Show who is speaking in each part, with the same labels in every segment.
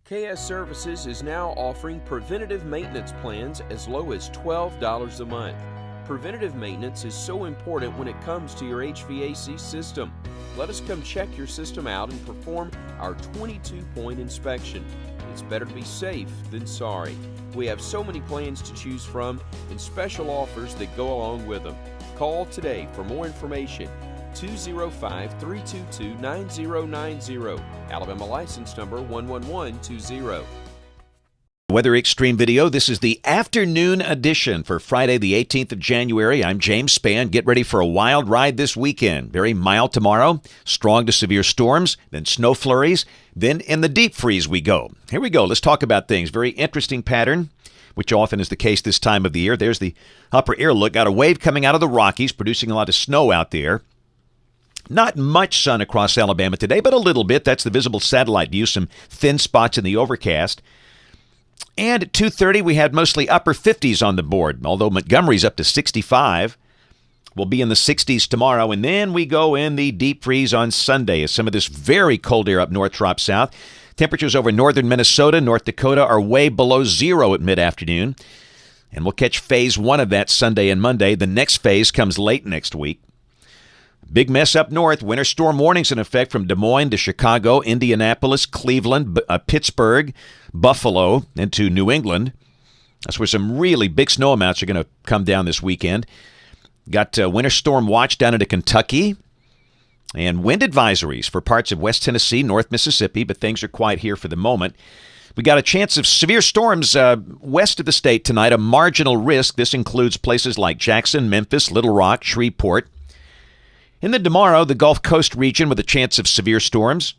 Speaker 1: KS Services is now offering preventative maintenance plans as low as $12 a month. Preventative maintenance is so important when it comes to your HVAC system. Let us come check your system out and perform our 22-point inspection. It's better to be safe than sorry. We have so many plans to choose from and special offers that go along with them. Call today for more information. 205-322-9090. Alabama license number 11120.
Speaker 2: Weather Xtreme video. This is the afternoon edition for Friday, the 18th of January. I'm James Spann. Get ready for a wild ride this weekend. Very mild tomorrow, strong to severe storms, then snow flurries, then in the deep freeze we go. Here we go. Let's talk about things. Very interesting pattern, which often is the case this time of the year. There's the upper air look. Got a wave coming out of the Rockies, producing a lot of snow out there. Not much sun across Alabama today, but a little bit. That's the visible satellite view. Some thin spots in the overcast. And at 2:30, we had mostly upper 50s on the board, although Montgomery's up to 65. We'll be in the 60s tomorrow, and then we go in the deep freeze on Sunday as some of this very cold air up north drops south. Temperatures over northern Minnesota, North Dakota are way below zero at mid-afternoon. And we'll catch phase one of that Sunday and Monday. The next phase comes late next week. Big mess up north. Winter storm warnings in effect from Des Moines to Chicago, Indianapolis, Cleveland, Pittsburgh, Buffalo, into New England. That's where some really big snow amounts are going to come down this weekend. Got winter storm watch down into Kentucky and wind advisories for parts of West Tennessee, North Mississippi, but things are quiet here for the moment. We got a chance of severe storms west of the state tonight, a marginal risk. This includes places like Jackson, Memphis, Little Rock, Shreveport. And then tomorrow, the Gulf Coast region with a chance of severe storms.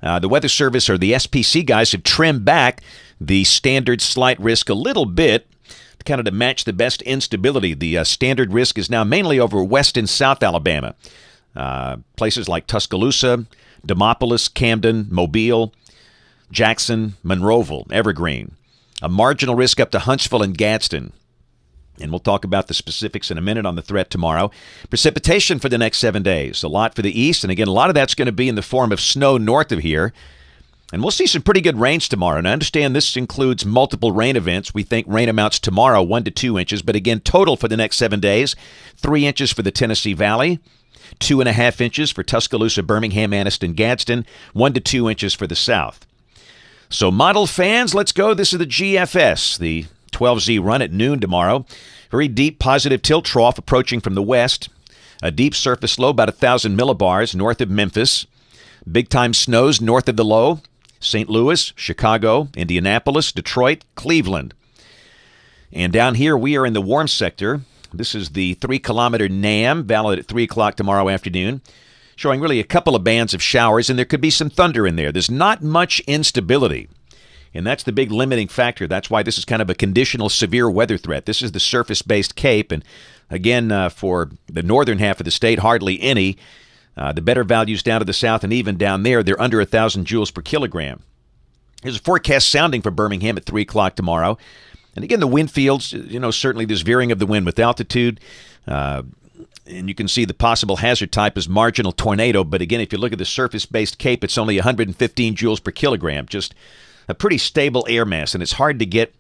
Speaker 2: The Weather Service, or the SPC guys, have trimmed back the standard slight risk a little bit, kind of to match the best instability. The standard risk is now mainly over west and south Alabama. Places like Tuscaloosa, Demopolis, Camden, Mobile, Jackson, Monroeville, Evergreen. A marginal risk up to Huntsville and Gadsden. And we'll talk about the specifics in a minute on the threat tomorrow. Precipitation for the next 7 days. A lot for the east. And again, a lot of that's going to be in the form of snow north of here. And we'll see some pretty good rains tomorrow. And I understand this includes multiple rain events. We think rain amounts tomorrow 1 to 2 inches. But again, total for the next 7 days, 3 inches for the Tennessee Valley, 2.5 inches for Tuscaloosa, Birmingham, Anniston, Gadsden, 1 to 2 inches for the south. So model fans, let's go. This is the GFS, the 12Z run at noon tomorrow. Very deep positive tilt trough approaching from the west. A deep surface low, about 1,000 millibars north of Memphis. Big-time snows north of the low. St. Louis, Chicago, Indianapolis, Detroit, Cleveland. And down here, we are in the warm sector. This is the 3-kilometer NAM, valid at 3 o'clock tomorrow afternoon, showing really a couple of bands of showers, and there could be some thunder in there. There's not much instability. And that's the big limiting factor. That's why this is kind of a conditional severe weather threat. This is the surface-based Cape. And again, for the northern half of the state, hardly any. The better values down to the south and even down there, they're under 1,000 joules per kilogram. There's a forecast sounding for Birmingham at 3 o'clock tomorrow. And again, the wind fields, certainly there's veering of the wind with altitude. And you can see the possible hazard type is marginal tornado. But again, if you look at the surface-based Cape, it's only 115 joules per kilogram. Just a pretty stable air mass, and it's hard to get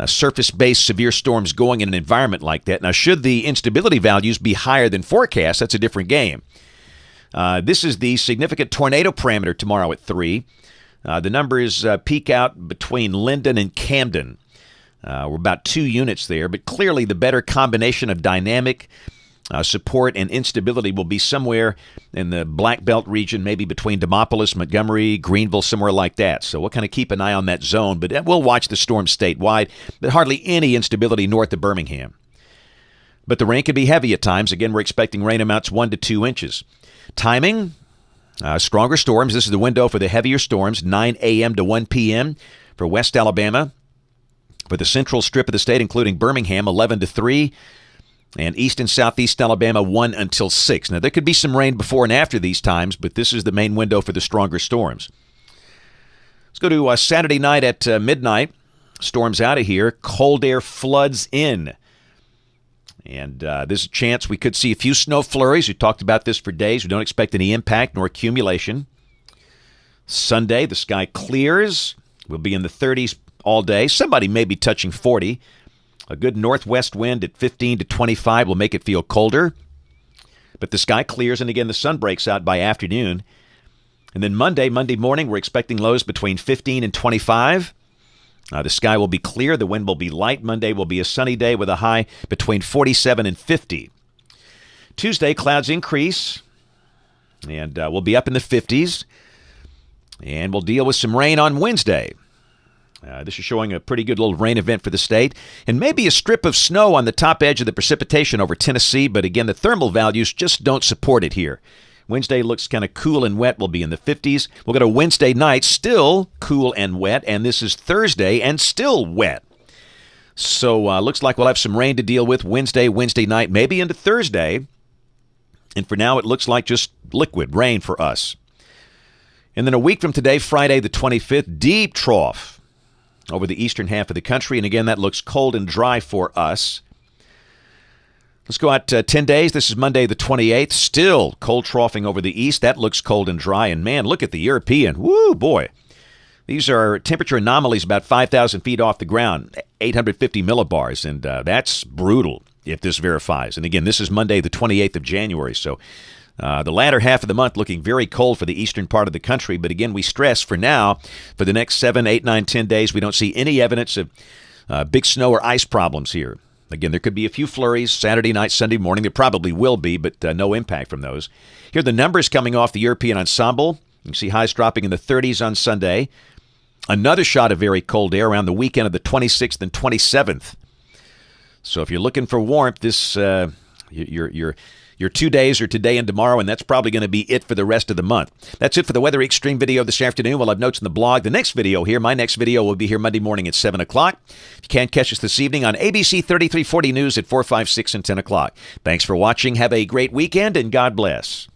Speaker 2: surface-based severe storms going in an environment like that. Now, should the instability values be higher than forecast, that's a different game. This is the significant tornado parameter tomorrow at 3. The numbers peak out between Linden and Camden. We're about 2 units there, but clearly the better combination of dynamic support and instability will be somewhere in the Black Belt region, maybe between Demopolis, Montgomery, Greenville, somewhere like that. So we'll kind of keep an eye on that zone, but we'll watch the storm statewide, but hardly any instability north of Birmingham. But the rain can be heavy at times. Again, we're expecting rain amounts 1 to 2 inches. Timing, stronger storms. This is the window for the heavier storms, 9 a.m. to 1 p.m. for West Alabama. For the central strip of the state, including Birmingham, 11 to 3. And east and southeast Alabama, 1 until 6. Now, there could be some rain before and after these times, but this is the main window for the stronger storms. Let's go to Saturday night at midnight. Storms out of here. Cold air floods in. And there's a chance we could see a few snow flurries. We talked about this for days. We don't expect any impact nor accumulation. Sunday, the sky clears. We'll be in the 30s all day. Somebody may be touching 40. A good northwest wind at 15 to 25 will make it feel colder. But the sky clears, and again, the sun breaks out by afternoon. And then Monday morning, we're expecting lows between 15 and 25. The sky will be clear. The wind will be light. Monday will be a sunny day with a high between 47 and 50. Tuesday, clouds increase, and we'll be up in the 50s. And we'll deal with some rain on Wednesday. This is showing a pretty good little rain event for the state. And maybe a strip of snow on the top edge of the precipitation over Tennessee. But again, the thermal values just don't support it here. Wednesday looks kind of cool and wet. We'll be in the 50s. We'll go to Wednesday night, still cool and wet. And this is Thursday and still wet. So looks like we'll have some rain to deal with Wednesday night, maybe into Thursday. And for now, it looks like just liquid rain for us. And then a week from today, Friday the 25th, deep trough over the eastern half of the country. And again, that looks cold and dry for us. Let's go out 10 days. This is Monday the 28th. Still cold troughing over the east. That looks cold and dry. And man, look at the European. Woo, boy. These are temperature anomalies about 5,000 feet off the ground, 850 millibars. And that's brutal if this verifies. And again, this is Monday the 28th of January. So the latter half of the month looking very cold for the eastern part of the country. But again, we stress for now, for the next 7, 8, 9, 10 days, we don't see any evidence of big snow or ice problems here. Again, there could be a few flurries Saturday night, Sunday morning. There probably will be, but no impact from those. Here are the numbers coming off the European ensemble. You can see highs dropping in the 30s on Sunday. Another shot of very cold air around the weekend of the 26th and 27th. So if you're looking for warmth, this your 2 days are today and tomorrow, and that's probably going to be it for the rest of the month. That's it for the Weather Xtreme video this afternoon. We'll have notes in the blog. The next video here, my next video, will be here Monday morning at 7 o'clock. If you can't catch us this evening on ABC 3340 News at 4, 5, 6, and 10 o'clock. Thanks for watching. Have a great weekend, and God bless.